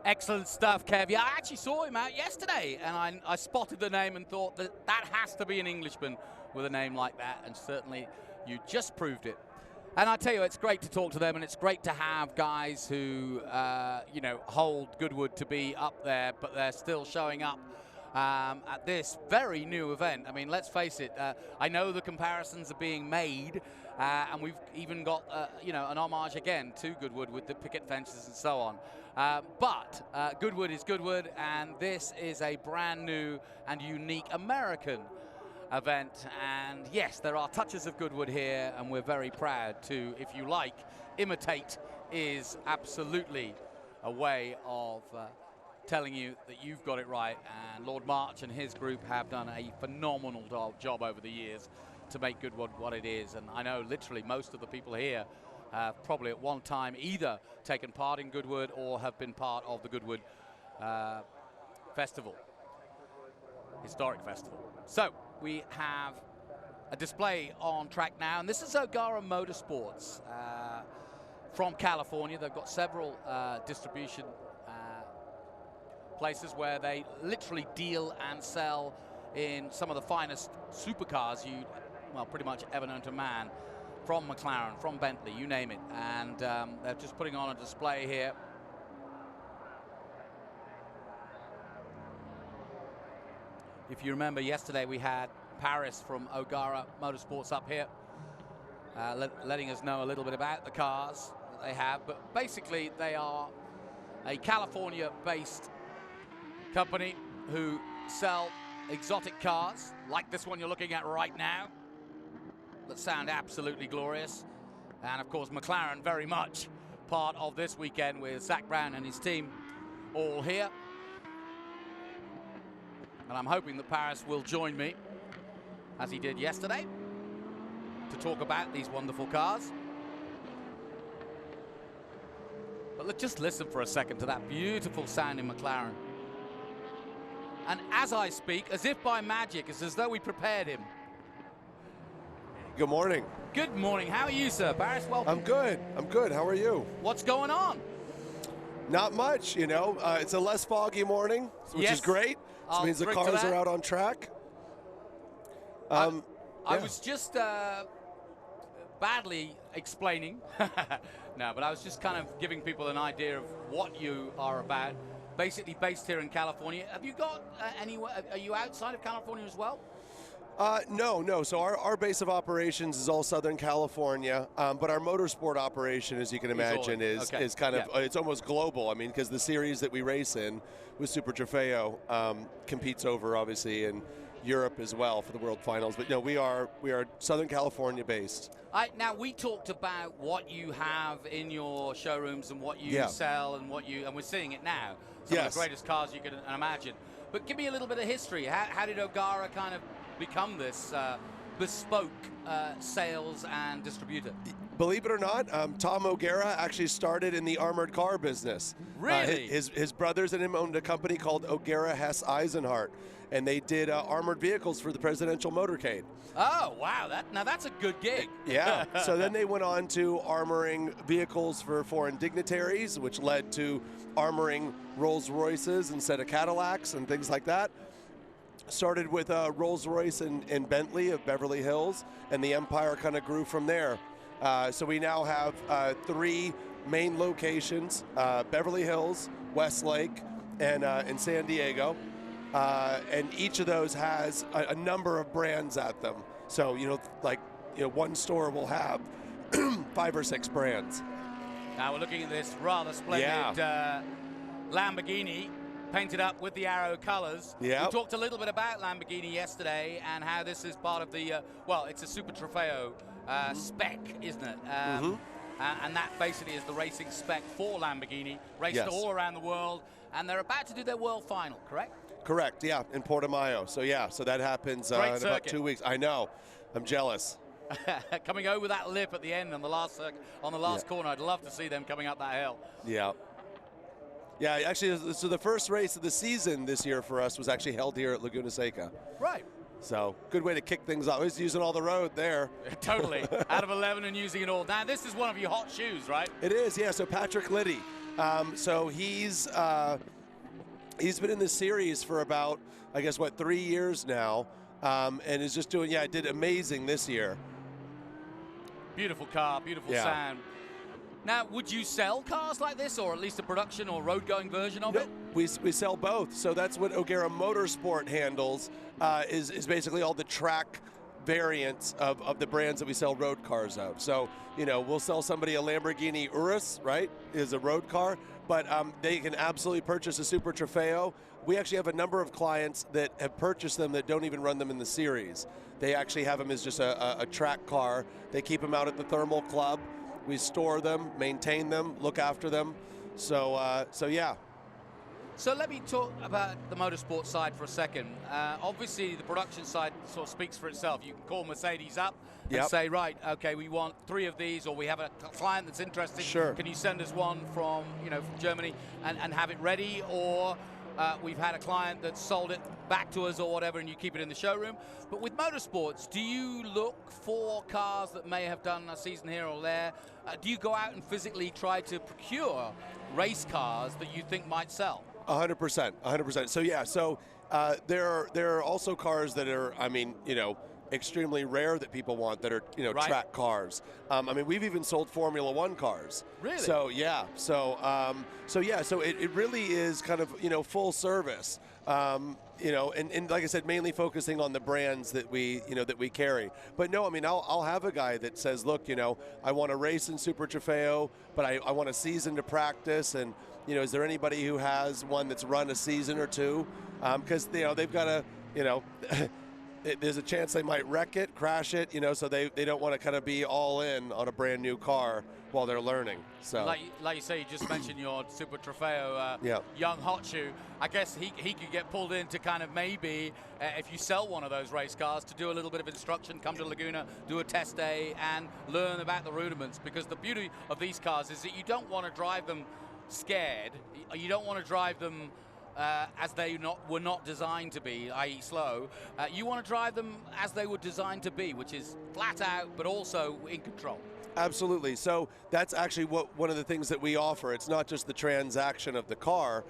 Excellent stuff, Kev. Yeah, I actually saw him out yesterday, and I spotted the name and thought that has to be an Englishman with a name like that, and certainly you just proved it. And I tell you, it's great to talk to them, and it's great to have guys who, hold Goodwood to be up there, but they're still showing up at this very new event. I mean, let's face it, I know the comparisons are being made, and we've even got, an homage again to Goodwood with the picket fences and so on. But Goodwood is Goodwood, and this is a brand new and unique American event. And yes, there are touches of Goodwood here, and we're very proud to, if you like, imitate is absolutely a way of telling you that you've got it right. And Lord March and his group have done a phenomenal job over the years to make Goodwood what it is. And I know literally most of the people here have probably at one time either taken part in Goodwood or have been part of the Goodwood Festival, historic festival. So we have a display on track now, and this is Gara Motorsports from California. They've got several distribution places where they literally deal and sell in some of the finest supercars pretty much ever known to man, from McLaren, from Bentley, you name it. And they're just putting on a display here. If you remember, yesterday we had Paris from Gara Motorsports up here, letting us know a little bit about the cars that they have. But basically, they are a California-based company who sell exotic cars, like this one you're looking at right now, that sound absolutely glorious. And of course, McLaren very much part of this weekend with Zach Brown and his team all here. And I'm hoping that Paris will join me, as he did yesterday, to talk about these wonderful cars. But let's just listen for a second to that beautiful sounding McLaren. And as I speak, as if by magic, it's as though we prepared him. Good morning. Good morning. How are you, sir? Paris, welcome. I'm good. I'm good. How are you? What's going on? Not much, you know. It's a less foggy morning, which is great. Which means the cars are out on track. I was just badly explaining. No, but I was just kind of giving people an idea of what you are about. Basically based here in California. Have you got anywhere? Are you outside of California as well? No. So our base of operations is all Southern California, but our motorsport operation, as you can imagine, is kind of, it's almost global. I mean, because the series that we race in with Super Trofeo competes over, obviously, in Europe as well for the World Finals. But no, we are Southern California based. Now, we talked about what you have in your showrooms and what you sell and and we're seeing it now. Some of the greatest cars you can imagine. But give me a little bit of history. How did O'Gara kind of become this bespoke sales and distributor? Believe it or not, Tom O'Gara actually started in the armored car business. Really? His brothers and him owned a company called O'Gara Hess Eisenhart, and they did armored vehicles for the presidential motorcade. Oh, wow. Now that's a good gig. Yeah. So then they went on to armoring vehicles for foreign dignitaries, which led to armoring Rolls-Royces instead of Cadillacs and things like that. Started with Rolls-Royce and Bentley of Beverly Hills, and the empire kind of grew from there. So we now have 3 main locations, Beverly Hills, Westlake, and in San Diego. And each of those has a number of brands at them. So, one store will have 5 or 6 brands. Now we're looking at this rather splendid Lamborghini painted up with the Arrow colors. Yeah. We talked a little bit about Lamborghini yesterday and how this is part of the, it's a Super Trofeo spec, isn't it? And that basically is the racing spec for Lamborghini, raced all around the world, and they're about to do their world final, correct? Correct, yeah, in Porto Mayo. So that happens in about 2 weeks. I know, I'm jealous. Coming over that lip at the end on the last corner, I'd love to see them coming up that hill. Yeah. Yeah, actually, so the first race of the season this year for us was actually held here at Laguna Seca. Right. So, good way to kick things off. He's using all the road there. Totally. Out of 11 and using it all. Now, this is one of your hot shoes, right? It is, yeah. So, Patrick Liddy, So he's been in this series for about, I guess, 3 years now, and is just doing, did amazing this year. Beautiful car, beautiful sound. Now, would you sell cars like this, or at least a production or road-going version of it? We sell both. So that's what Gara Motorsport handles, is basically all the track variants of the brands that we sell road cars of. So, we'll sell somebody a Lamborghini Urus, right, is a road car, but they can absolutely purchase a Super Trofeo. We actually have a number of clients that have purchased them that don't even run them in the series. They actually have them as just a track car. They keep them out at the Thermal Club. We store them, maintain them, look after them. So yeah. So let me talk about the motorsport side for a second. Obviously, the production side sort of speaks for itself. You can call Mercedes up and say, right, okay, we want 3 of these, or we have a client that's interested. Sure. Can you send us one from Germany and have it ready? Or we've had a client that sold it back to us or whatever, and you keep it in the showroom. But with motorsports, do you look for cars that may have done a season here or there? Do you go out and physically try to procure race cars that you think might sell? 100%, 100%. So yeah, there are also cars that are, extremely rare that people want, that are track cars. We've even sold Formula One cars. Really? So yeah, so it really is kind of full service. And like I said, mainly focusing on the brands that we carry. But no, I'll have a guy that says, look, I want to race in Super Trofeo, but I want a season to practice, and is there anybody who has one that's run a season or two? Because they've got to, there's a chance they might wreck it, crash it, so they don't want to kind of be all in on a brand new car while they're learning. So, like you say, you just mentioned your Super Trofeo young hot shoe. I guess he could get pulled in to kind of maybe, if you sell one of those race cars, to do a little bit of instruction, come to Laguna, do a test day, and learn about the rudiments. Because the beauty of these cars is that you don't want to drive them scared. You don't want to drive them as they were not designed to be, i.e. slow. You want to drive them as they were designed to be, which is flat out, but also in control. Absolutely. So that's actually one of the things that we offer. It's not just the transaction of the car.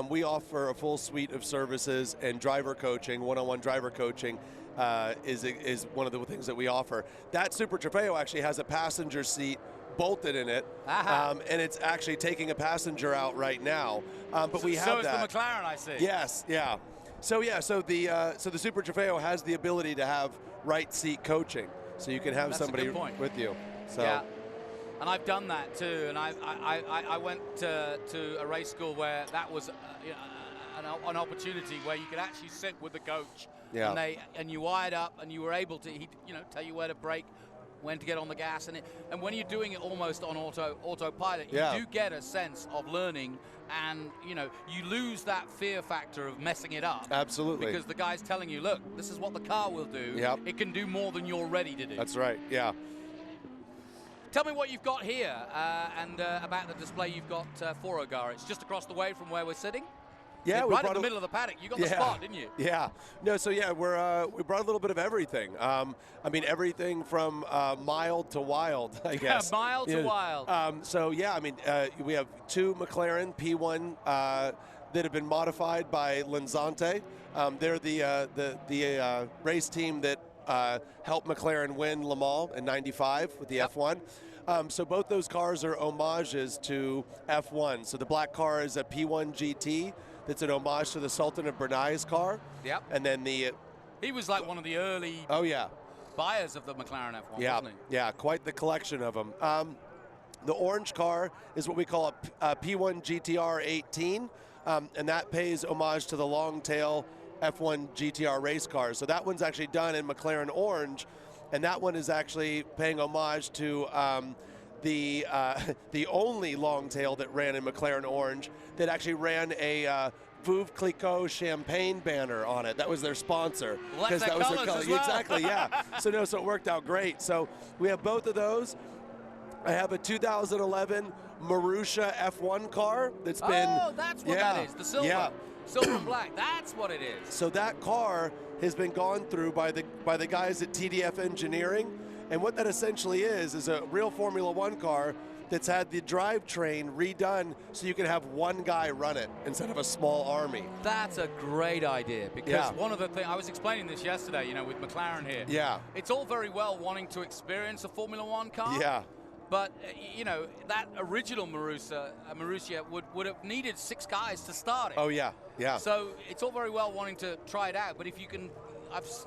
We offer a full suite of services, and driver coaching, one-on-one driver coaching is one of the things that we offer. That Super Trofeo actually has a passenger seat bolted in it, and it's actually taking a passenger out right now. But we have so that. So is the McLaren, I see. Yes, yeah. So the Super Trofeo has the ability to have right seat coaching, so you can have somebody with you. So. Yeah, and I've done that too. And I went to a race school where that was an opportunity where you could actually sit with the coach, and you wired up, and you were able to tell you where to brake, when to get on the gas, and when you're doing it almost on autopilot, you do get a sense of learning, and you lose that fear factor of messing it up. Absolutely. Because the guy's telling you, look, this is what the car will do. Yep. It can do more than you're ready to do. That's right. Yeah. Tell me what you've got here, and about the display you've got for Gara. It's just across the way from where we're sitting. Yeah, right in the middle of the paddock. You got the spot, didn't you? Yeah. No, so yeah, we brought a little bit of everything. Everything from mild to wild, I guess. Mild to wild. So yeah, we have 2 McLaren P1 that have been modified by Linzante. They're the race team that helped McLaren win Le Mans in '95 with the F1. So both those cars are homages to F1. So the black car is a P1 GT. That's an homage to the Sultan of Brunei's car. Yep. And then he was like one of the early buyers of the McLaren F1, wasn't he? Yeah, quite the collection of them. The orange car is what we call a P1 GTR 18, and that pays homage to the long tail F1 GTR race cars. So that one's actually done in McLaren orange, and that one is actually paying homage to the only long tail that ran in McLaren orange that actually ran a Veuve Clicquot champagne banner on it. That was their sponsor. Because that was their color. Well. Exactly, yeah. So it worked out great. So we have both of those. I have a 2011 Marussia F1 car that's been... Oh, that's what that is, the silver. Yeah. Silver and black, that's what it is. So that car has been gone through by the guys at TDF Engineering, and what that essentially is a real Formula One car that's had the drivetrain redone so you can have one guy run it instead of a small army. That's a great idea, because one of the things, I was explaining this yesterday, you know, with McLaren here. Yeah. It's all very well wanting to experience a Formula One car. Yeah. But, you know, that original Marussia would have needed 6 guys to start it. Oh, yeah, yeah. So it's all very well wanting to try it out, but if you can,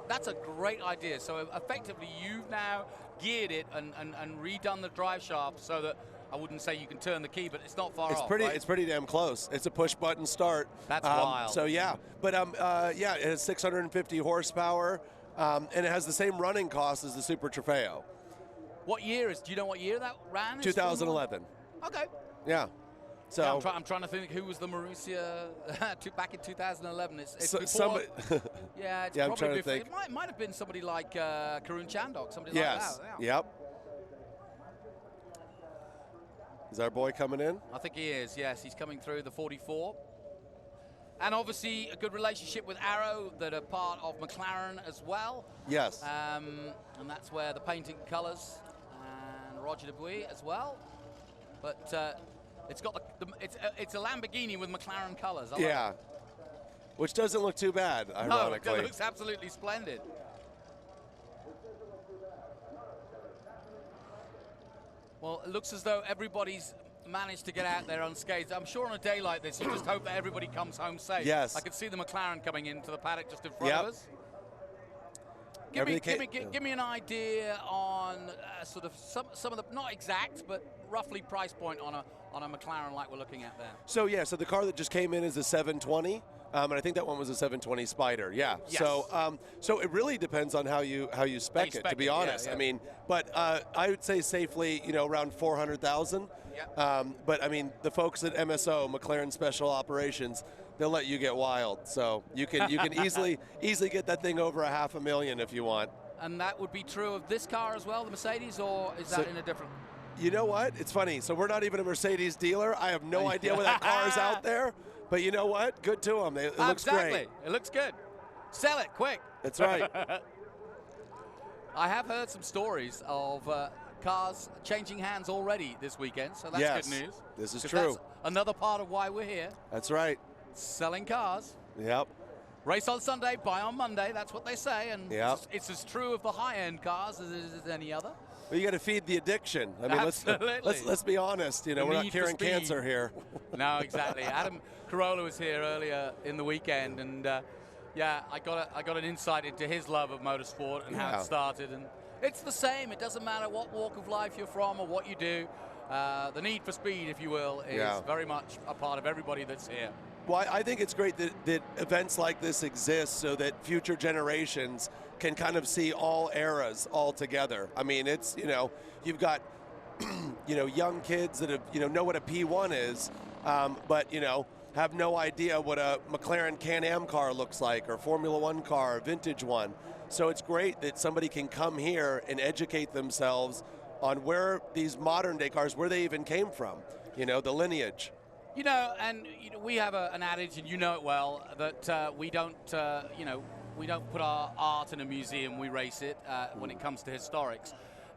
that's a great idea. So effectively, you've now geared it and redone the drive shaft so that, I wouldn't say you can turn the key, but it's not far off, right? It's pretty damn close. It's a push-button start. That's wild. So, yeah. But, yeah, it has 650 horsepower, and it has the same running cost as the Super Trofeo. What year do you know what year that ran? 2011. Okay. Yeah. So yeah, I'm trying to think who was the Marussia back in 2011. It's before. Yeah, it's I'm probably trying to before. think. It might have been somebody like Karun Chandok, somebody yes. like that. Yeah. Yep. Is our boy coming in? I think he is. Yes, he's coming through the 44. And obviously a good relationship with Arrow that are part of McLaren as well. Yes. And that's where the painting colours, and Roger Dubuis as well. But it's got it's a Lamborghini with McLaren colours. Yeah. Which doesn't look too bad, ironically. No, it looks absolutely splendid. Well, it looks as though everybody's managed to get out there unscathed. I'm sure on a day like this, you just hope that everybody comes home safe. Yes. I can see the McLaren coming into the paddock just in front of us. Give me an idea on sort of some of the, not exact, but roughly price point on a McLaren like we're looking at there. So yeah, so the car that just came in is a 720. And I think that one was a 720 Spider. Yeah. Yes. So it really depends on how you spec it. To be honest, yeah. I mean, but I would say safely, you know, around 400,000. Yeah. But I mean, the folks at MSO, McLaren Special Operations, they'll let you get wild. So you can easily get that thing over $500,000 if you want. And that would be true of this car as well, the Mercedes, or is that in a different? You know what? It's funny. So we're not even a Mercedes dealer. I have no idea where that car is out there. But you know what? Good to them. It looks great. It looks good. Sell it quick. That's right. I have heard some stories of cars changing hands already this weekend, so that's good news. This is true. That's another part of why we're here. That's right. Selling cars. Yep. Race on Sunday, buy on Monday. That's what they say, and yep. it's as true of the high-end cars as it is any other. Well, you got to feed the addiction. I mean, let's be honest. You know, we're not curing cancer here. No, exactly. Adam Carolla was here earlier in the weekend, and yeah, I got an insight into his love of motorsport and how it started. And it's the same. It doesn't matter what walk of life you're from or what you do. The need for speed, if you will, is very much a part of everybody that's here. Well, I think it's great that events like this exist so that future generations can kind of see all eras all together. I mean, it's, you know, you've got, you know, young kids that have, you know what a P1 is, but, you know, have no idea what a McLaren Can-Am car looks like, or Formula One car, vintage one. So it's great that somebody can come here and educate themselves on where these modern day cars, where they even came from, you know, the lineage. You know, and you know, we have an adage, and you know it well, that we don't, you know, we don't put our art in a museum, we race it when it comes to historics.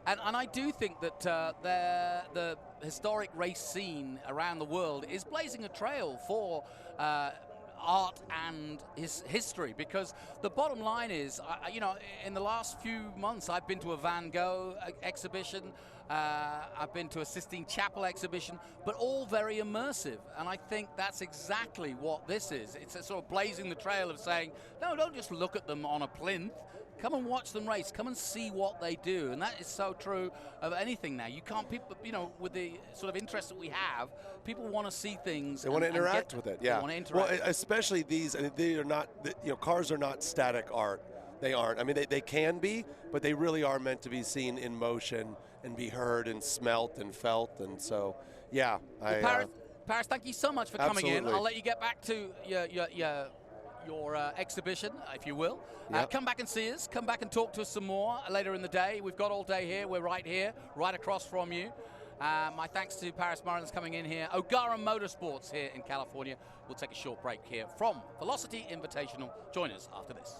And I do think that the historic race scene around the world is blazing a trail for art and history, because the bottom line is, you know, in the last few months I've been to a Van Gogh exhibition, I've been to a Sistine Chapel exhibition, but all very immersive, and I think that's exactly what this is. It's a sort of blazing the trail of saying, no, don't just look at them on a plinth. Come and watch them race. Come and see what they do. And that is so true of anything now. You can't, people, you know, with the sort of interest that we have, people want to see things. They want to interact with it, yeah. They want to interact. Well, especially these, and they are not, you know, cars are not static art. They aren't. I mean, they can be, but they really are meant to be seen in motion and be heard and smelt and felt. And so, yeah. Well, Paris, thank you so much for coming in. Absolutely. I'll let you get back to your exhibition, if you will. Yep. Come back and see us. Come back and talk to us some more later in the day. We've got all day here. We're right here, right across from you. My thanks to Paris Mullins coming in here. Gara Motorsports here in California. We'll take a short break here from Velocity Invitational. Join us after this.